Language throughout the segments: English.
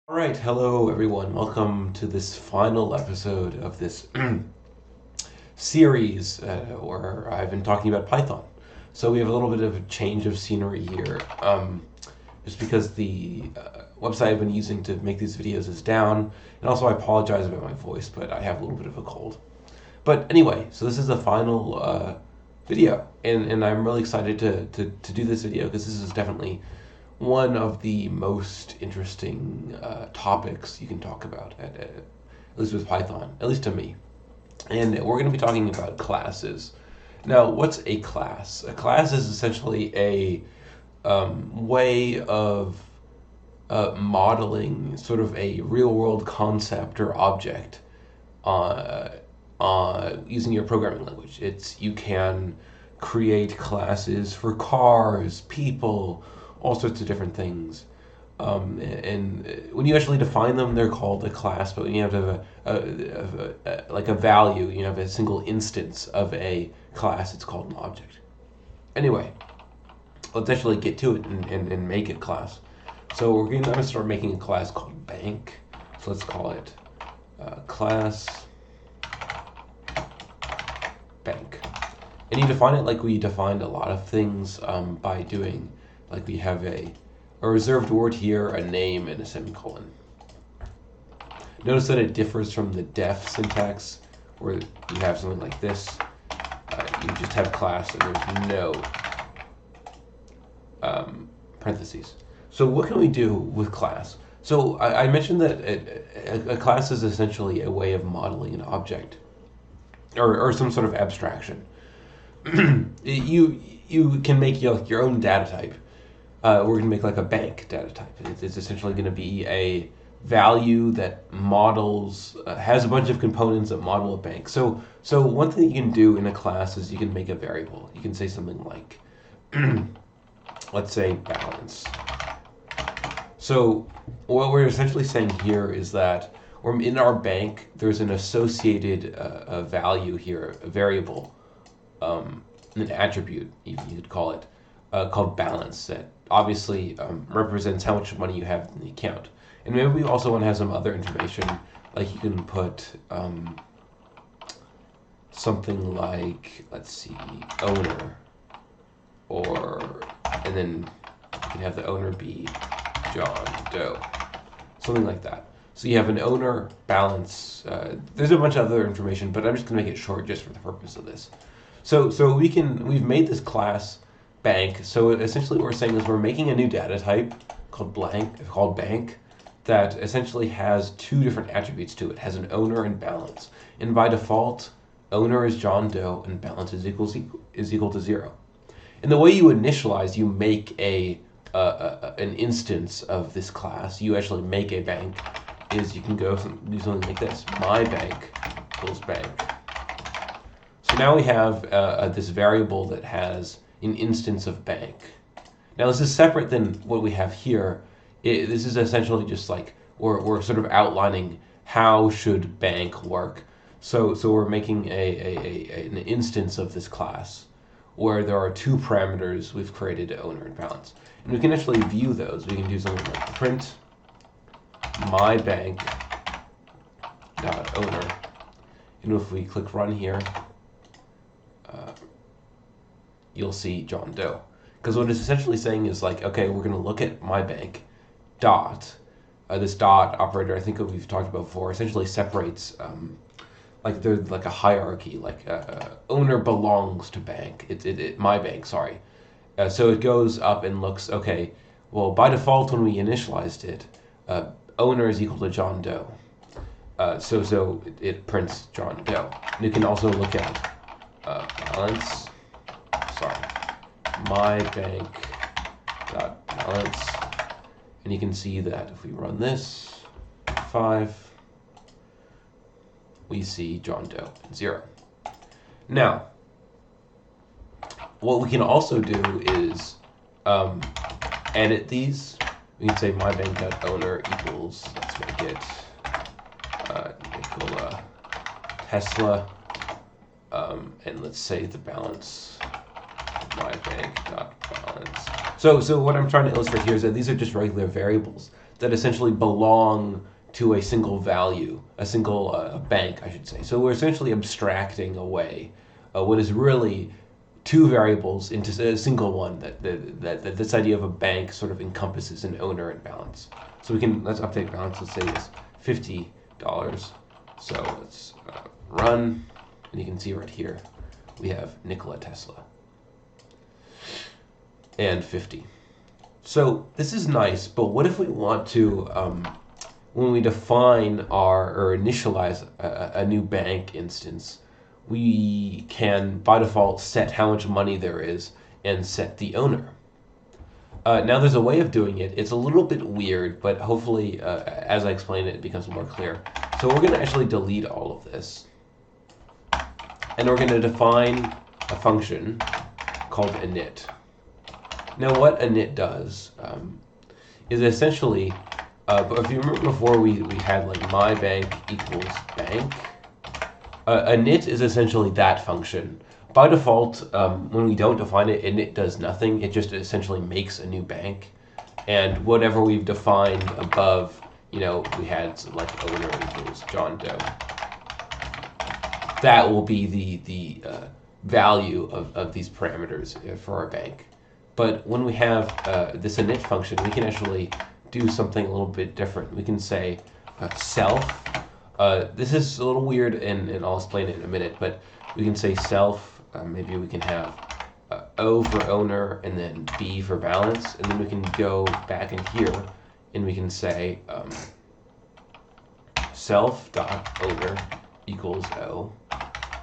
All right, hello everyone. Welcome to this final episode of this series where I've been talking about Python. So we have a little bit of a change of scenery here, just because the website I've been using to make these videos is down, and also I apologize about my voice, but I have a little bit of a cold. But anyway, so this is the final video, and I'm really excited to do this video because this is definitely one of the most interesting topics you can talk about, at least with Python, at least to me. And we're going to be talking about classes. Now, what's a class? A class is essentially a way of modeling sort of a real world concept or object uh, using your programming language. You can create classes for cars, people, all sorts of different things. And when you actually define them, they're called a class. But when you have to have like a value, you have a single instance of a class, it's called an object. Anyway, let's actually get to it and make it class. So I'm going to start making a class called bank. So let's call it class bank. And you define it like we defined a lot of things by doing, like we have a reserved word here, a name, and a semicolon. Notice that it differs from the def syntax, where you have something like this. You just have class and there's no parentheses. So what can we do with class? So I mentioned that a class is essentially a way of modeling an object, or some sort of abstraction. You can make your own data type. We're going to make like a bank data type. It's essentially going to be a value that models, has a bunch of components that model a bank. So one thing you can do in a class is you can make a variable. You can say something like, let's say balance. So what we're essentially saying here is that in our bank, there's an associated value here, a variable, an attribute, you could call it, called balance, that obviously represents how much money you have in the account. And maybe we also want to have some other information, like you can put something like, let's see, owner, and then you can have the owner be John Doe, something like that. So you have an owner, balance, there's a bunch of other information, but I'm just going to make it short just for the purpose of this. So we've made this class bank. So essentially what we're saying is we're making a new data type called bank that essentially has two different attributes to it. It has an owner and balance. And by default, owner is John Doe and balance is equal to 0. And the way you initialize, you make an instance of this class. You actually make a bank. Is you can go do something like this: my bank equals bank. So now we have this variable that has an instance of bank. Now this is separate than what we have here. This is essentially just like we're sort of outlining how should bank work. So we're making an instance of this class where there are two parameters we've created, owner and balance. And we can actually view those. We can do something like print my bank dot owner. And if we click run here, you'll see John Doe. Because what it's essentially saying is like, okay, we're going to look at my bank dot. This dot operator, I think we've talked about before, essentially separates, like there's like a hierarchy, like owner belongs to bank. My bank, sorry. So it goes up and looks, okay, well, by default, when we initialized it, owner is equal to John Doe. So it prints John Doe. And you can also look at balance. Sorry, my bank dot balance, and you can see that if we run this 5, we see John Doe 0. Now, what we can also do is edit these. We can say my bank dot owner equals, let's make it Nikola Tesla, and let's say the balance my bank dot balance. So what I'm trying to illustrate here is that these are just regular variables that essentially belong to a single value, a single bank, I should say. So we're essentially abstracting away what is really two variables into a single one that this idea of a bank sort of encompasses an owner and balance. So let's update balance. Let's say it's $50. So let's run, and you can see right here we have Nikola Tesla and 50. So this is nice, but what if we want to, when we define or initialize a new bank instance, we can, by default, set how much money there is and set the owner. Now there's a way of doing it. It's a little bit weird, but hopefully, as I explain it, it becomes more clear. So we're going to actually delete all of this. And we're going to define a function called init. Now what init does is essentially, if you remember before we had like my bank equals bank, init is essentially that function. By default, when we don't define it, init does nothing. It just essentially makes a new bank. And whatever we've defined above, we had like owner equals John Doe. That will be the value of these parameters for our bank. But when we have this init function, we can actually do something a little bit different. We can say self. This is a little weird, and I'll explain it in a minute, but we can say self. Maybe we can have O for owner and then B for balance, and then we can go back in here and we can say self.owner equals O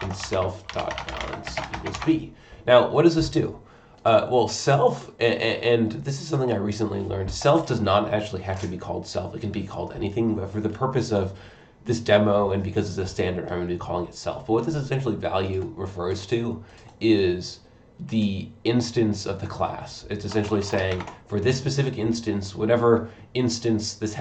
and self.balance equals B. Now, what does this do? Well, self, and this is something I recently learned, self does not actually have to be called self. It can be called anything, but for the purpose of this demo and because it's a standard, I'm going to be calling it self. But what this essentially value refers to is the instance of the class. It's essentially saying for this specific instance, whatever instance this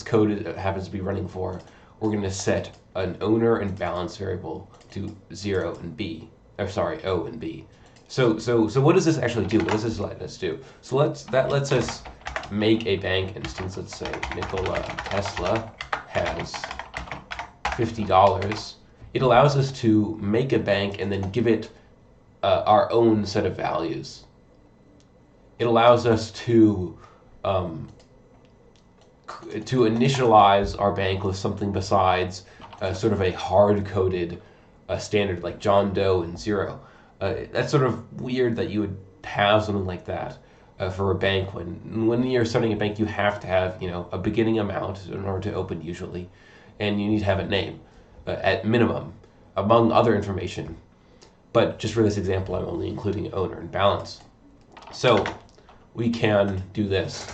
code happens to be running for, we're going to set an owner and balance variable to 0 and B, or sorry, O and B. So what does this actually do? What does this let us do? So that lets us make a bank instance. Let's say Nikola Tesla has $50. It allows us to make a bank and then give it our own set of values. It allows us to initialize our bank with something besides sort of a hard-coded standard like John Doe and 0. That's sort of weird that you would have something like that for a bank. When you're starting a bank, you have to have a beginning amount in order to open usually, and you need to have a name at minimum, among other information. But just for this example, I'm only including owner and balance. So we can do this.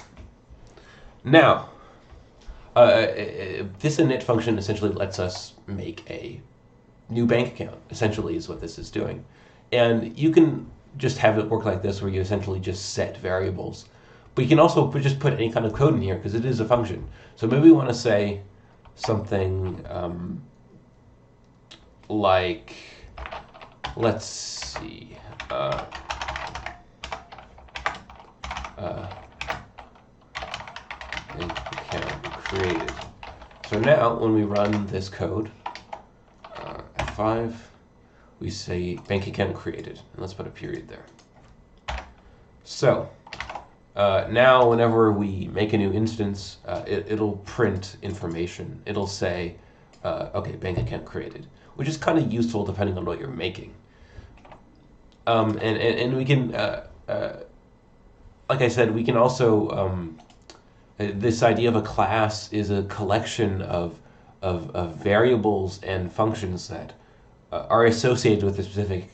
Now, this init function essentially lets us make a new bank account, essentially is what this is doing. And you can just have it work like this, where you essentially just set variables. But you can also just put any kind of code in here, because it is a function. So maybe we want to say something like, let's see, account created. So now when we run this code, F5, we say bank account created, and let's put a period there. So now whenever we make a new instance, it'll print information. It'll say, okay, bank account created, which is kind of useful depending on what you're making. And we can, like I said, we can also, this idea of a class is a collection of variables and functions that are associated with a specific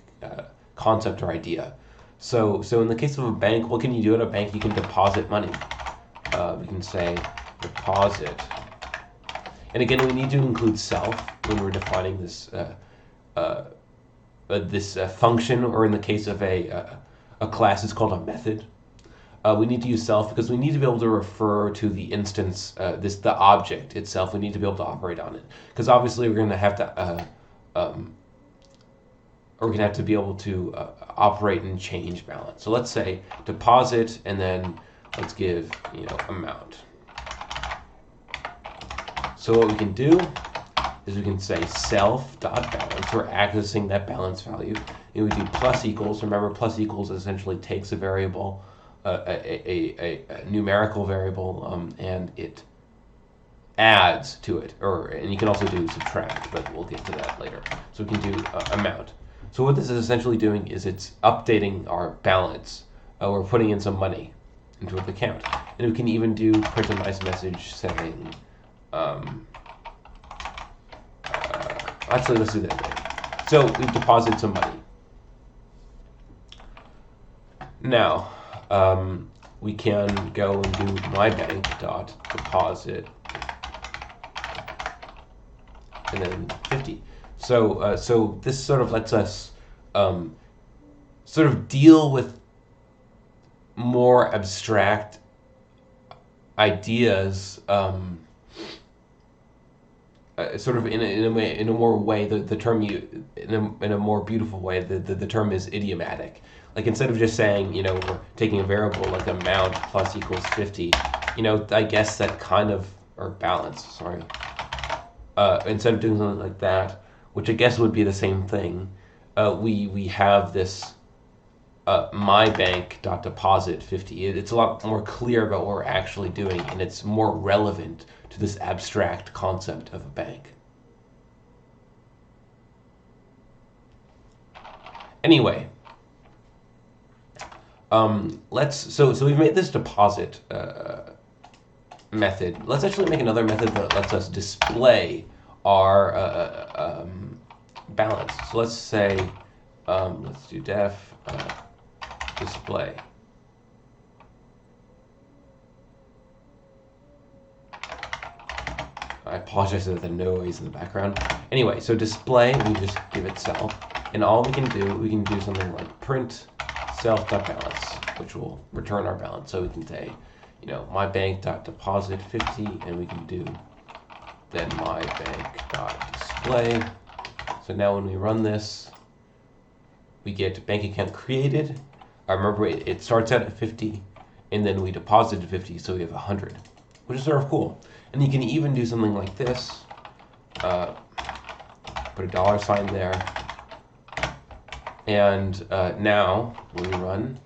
concept or idea. So in the case of a bank, what can you do at a bank? You can deposit money. We can say deposit. And again, we need to include self when we're defining this function, or in the case of a class, it's called a method. We need to use self because we need to be able to refer to the instance, the object itself. We need to be able to operate on it, because obviously we're going to have to be able to operate and change balance. So let's say deposit, and then let's give amount. So what we can do is we can say self.balance. We're accessing that balance value. And we do plus equals. Remember, plus equals essentially takes a variable, a numerical variable, and it adds to it. And you can also do subtract, but we'll get to that later. So we can do amount. So what this is essentially doing is it's updating our balance. We're putting in some money into an account. And we can even do print a nice message saying, actually, let's do that later. So we've deposited some money. Now, we can go and do mybank.deposit and then 50. So this sort of lets us sort of deal with more abstract ideas, sort of in a more way. The term in a more beautiful way. The term is idiomatic. Like instead of just saying, we're taking a variable like amount plus equals 50, I guess that kind of, or balance, sorry. Instead of doing something like that, which I guess would be the same thing, we have this mybank.deposit 50. It's a lot more clear about what we're actually doing, and it's more relevant to this abstract concept of a bank. Anyway, so we've made this deposit method. Let's actually make another method that lets us display our balance. So let's say, let's do def display. I apologize for the noise in the background. Anyway, so display, we just give it self, and all we can do something like print self.balance, which will return our balance. So we can say, mybank.deposit 50, and we can do then mybank.display. So now when we run this, we get bank account created. Remember, it starts out at 50, and then we deposited 50, so we have 100, which is sort of cool. And you can even do something like this. Put a $sign there. And now, when we run,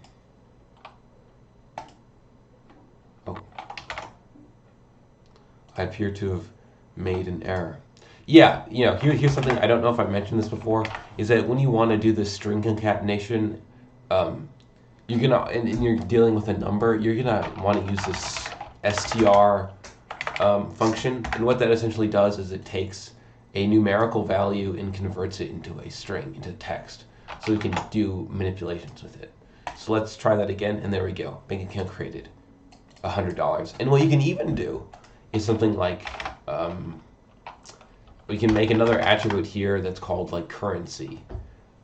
I appear to have made an error. Yeah, here's something, I don't know if I mentioned this before, is that when you want to do this string concatenation, you're gonna, and you're dealing with a number, you're gonna want to use this str function. And what that essentially does is it takes a numerical value and converts it into a string, into text. So we can do manipulations with it. So let's try that again, and there we go. Bank account created, $100. And what you can even do is something like, we can make another attribute here that's called like currency.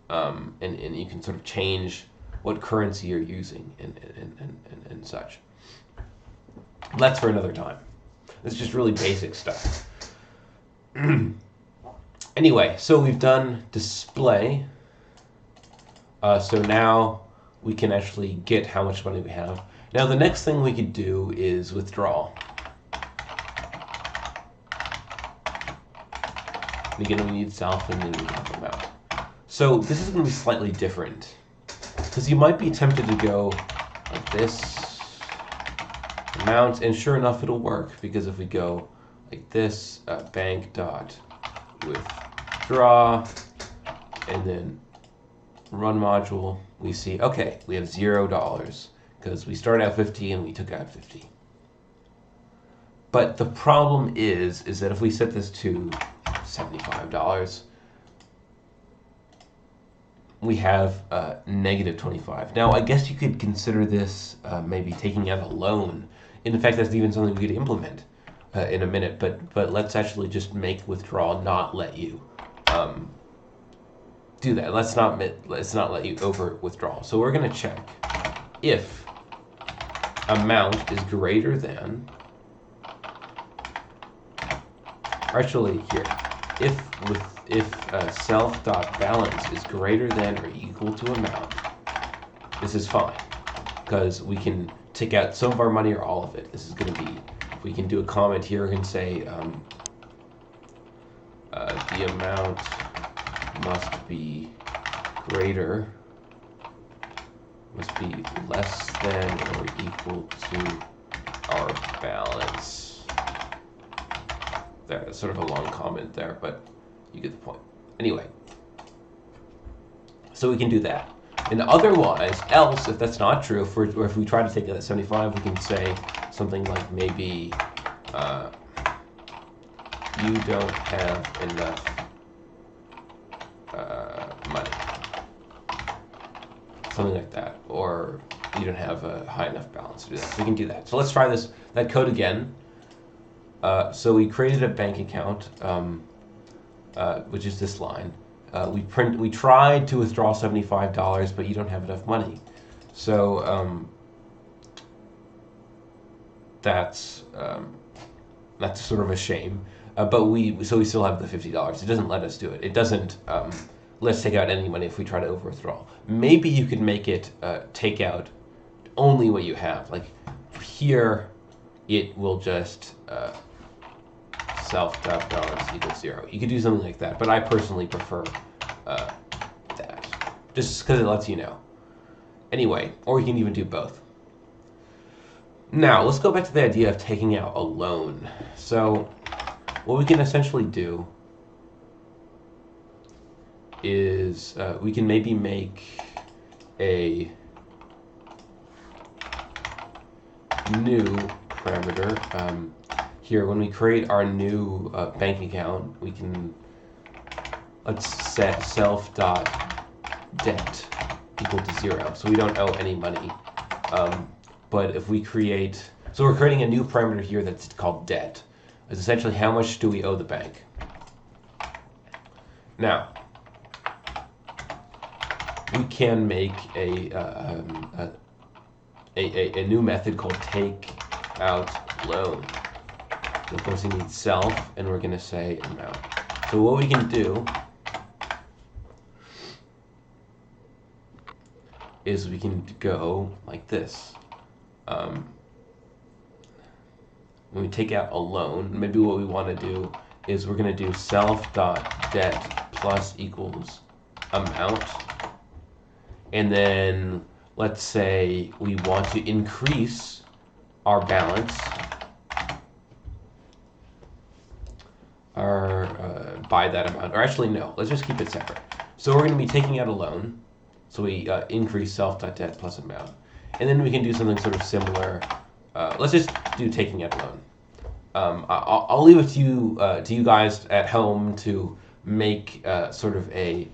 And you can sort of change what currency you're using and such. That's for another time. It's just really basic stuff. Anyway, so we've done display. So now we can actually get how much money we have. Now the next thing we could do is withdrawal. And again, we need self, and then we have amount. So this is going to be slightly different, because you might be tempted to go like this, amount, and sure enough, it'll work, because if we go like this, bank.withdraw, and then run module, we see, okay, we have $0, because we started out 50 and we took out 50. But the problem is that if we set this to $75, we have negative 25. Now, I guess you could consider this maybe taking out a loan. In fact, that's even something we could implement in a minute. But let's actually just make withdrawal not let you do that. Let's not let you over withdrawal. So we're going to check if amount is greater than. Actually, here, if self.balance is greater than or equal to amount, this is fine, because we can take out some of our money or all of it. This is going to be, we can do a comment here and say the amount must be greater, must be less than or equal to our balance. That's sort of a long comment there, but you get the point. Anyway, so we can do that. And otherwise, else, if that's not true, if we try to take that at 75, we can say something like maybe you don't have enough money. Something like that. Or you don't have a high enough balance to do that. So we can do that. So let's try that code again. So we created a bank account, which is this line. We tried to withdraw $75, but you don't have enough money. So that's sort of a shame. But we still have the $50. It doesn't let us do it. It doesn't let us take out any money if we try to overdraw. Maybe you could make it take out only what you have. Like here, it will just self.balance equals 0. You could do something like that, but I personally prefer that, just because it lets you know. Anyway, or you can even do both. Now, let's go back to the idea of taking out a loan. So what we can essentially do is we can maybe make a new parameter. Here, when we create our new bank account, we can, let's set self.debt equal to 0. So we don't owe any money. But if we create, so we're creating a new parameter here that's called debt. It's essentially how much do we owe the bank. Now, we can make a new method called take out loan. So of course, we need self, and we're going to say amount. So what we can do is we can go like this. When we take out a loan, maybe what we want to do is we're going to do self.debt plus equals amount. And then let's say we want to increase our balance by that amount. Or actually, no, let's just keep it separate. So we're going to be taking out a loan. So we increase self.debt plus amount. And then we can do something sort of similar. Let's just do taking out a loan. I'll leave it to you guys at home to make sort of a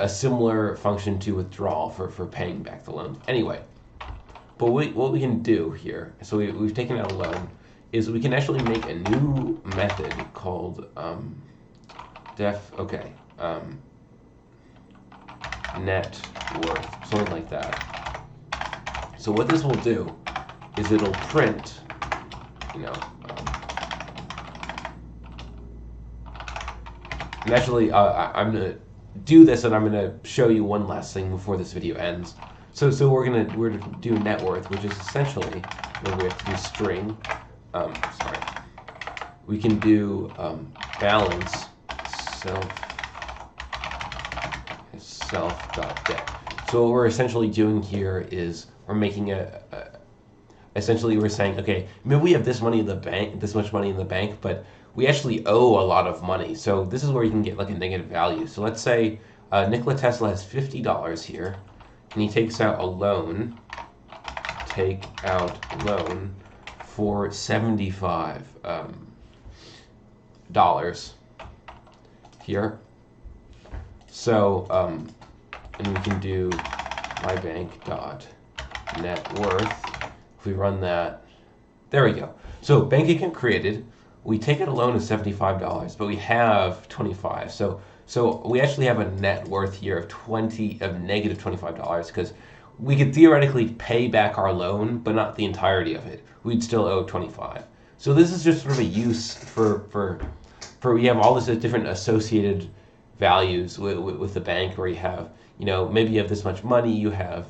similar function to withdrawal for paying back the loan. Anyway, but what we can do here, so we've taken out a loan, is we can actually make a new method called net worth, something like that. So what this will do is it'll print, and actually I'm gonna do this, and I'm gonna show you one last thing before this video ends. So we're gonna do net worth, which is essentially where we have to do string. We can do balance self.debt. So what we're essentially doing here is we're making essentially we're saying, okay, maybe we have this money in the bank, this much money in the bank, but we actually owe a lot of money. So this is where you can get like a negative value. So let's say Nikola Tesla has $50 here, and he takes out a loan, for $75 here. So and we can do mybank.net worth. If we run that, there we go. So bank account created. We take out a loan of $75, but we have 25. So we actually have a net worth here of negative $25, because we could theoretically pay back our loan, but not the entirety of it. We'd still owe 25. So this is just sort of a use for we have all this different associated values with the bank, where you have, maybe you have this much money, you have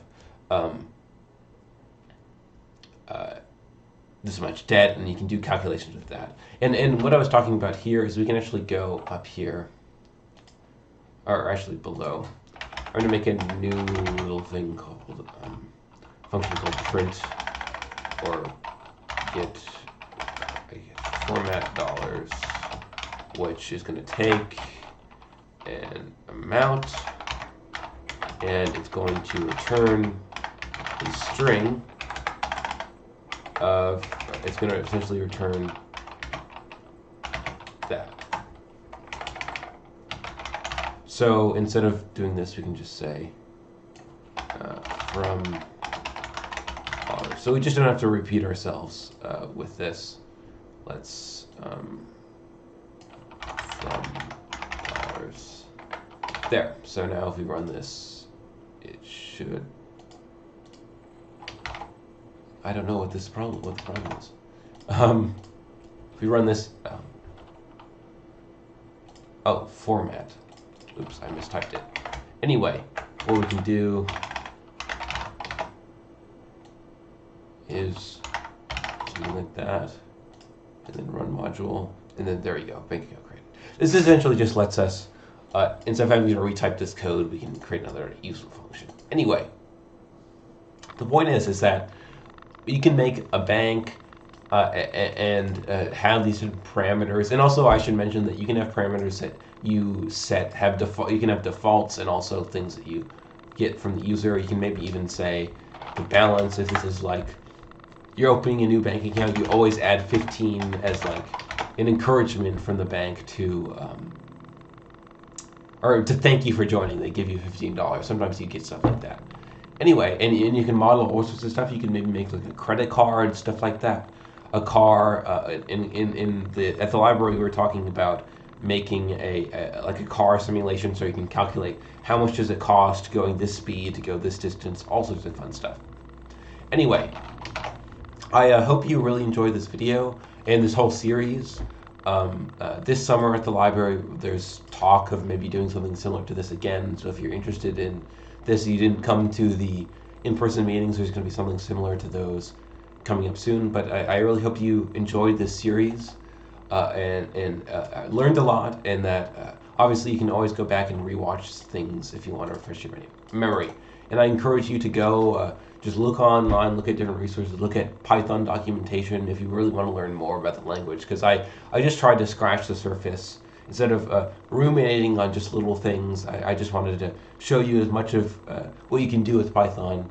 this much debt, and you can do calculations with that. And what I was talking about here is we can actually go up here or actually below. I'm going to make a new little thing called, function called print, or get format dollars, which is going to take an amount, and it's going to return a string of, it's going to essentially return that. So instead of doing this, we can just say from dollars. So we just don't have to repeat ourselves with this. Let's from dollars. There. So now if we run this, it should. I don't know what the problem is. If we run this, oh, format. Oops, I mistyped it. Anyway, what we can do is something like that, and then run module, and then there you go, bank account created. This essentially just lets us, instead of having to retype this code, we can create another useful function. Anyway, the point is that you can make a bank and have these parameters, and also I should mention that you can have parameters that you have default. You can have defaults and also things that you get from the user. You can maybe even say the balance. If this is like you're opening a new bank account, you always add 15 as like an encouragement from the bank to or to thank you for joining. They give you $15. Sometimes you get stuff like that. Anyway, and you can model all sorts of stuff. You can maybe make like a credit card, stuff like that. A car. At the library, we were talking about making like a car simulation, so you can calculate how much does it cost going this speed to go this distance, all sorts of fun stuff. Anyway, I hope you really enjoyed this video and this whole series. This summer at the library, there's talk of maybe doing something similar to this again. So if you're interested in this, you didn't come to the in-person meetings, there's going to be something similar to those coming up soon. But I really hope you enjoyed this series and learned a lot, and that obviously you can always go back and rewatch things if you want to refresh your memory. And I encourage you to go just look online, look at different resources, look at Python documentation if you really want to learn more about the language, because I just tried to scratch the surface. Instead of ruminating on just little things, I just wanted to show you as much of what you can do with Python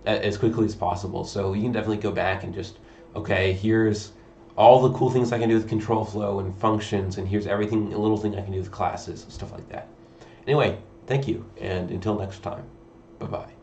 as quickly as possible. So you can definitely go back and just, okay, here's all the cool things I can do with control flow and functions, and here's everything, a little thing I can do with classes and stuff like that. Anyway, thank you, and until next time, bye-bye.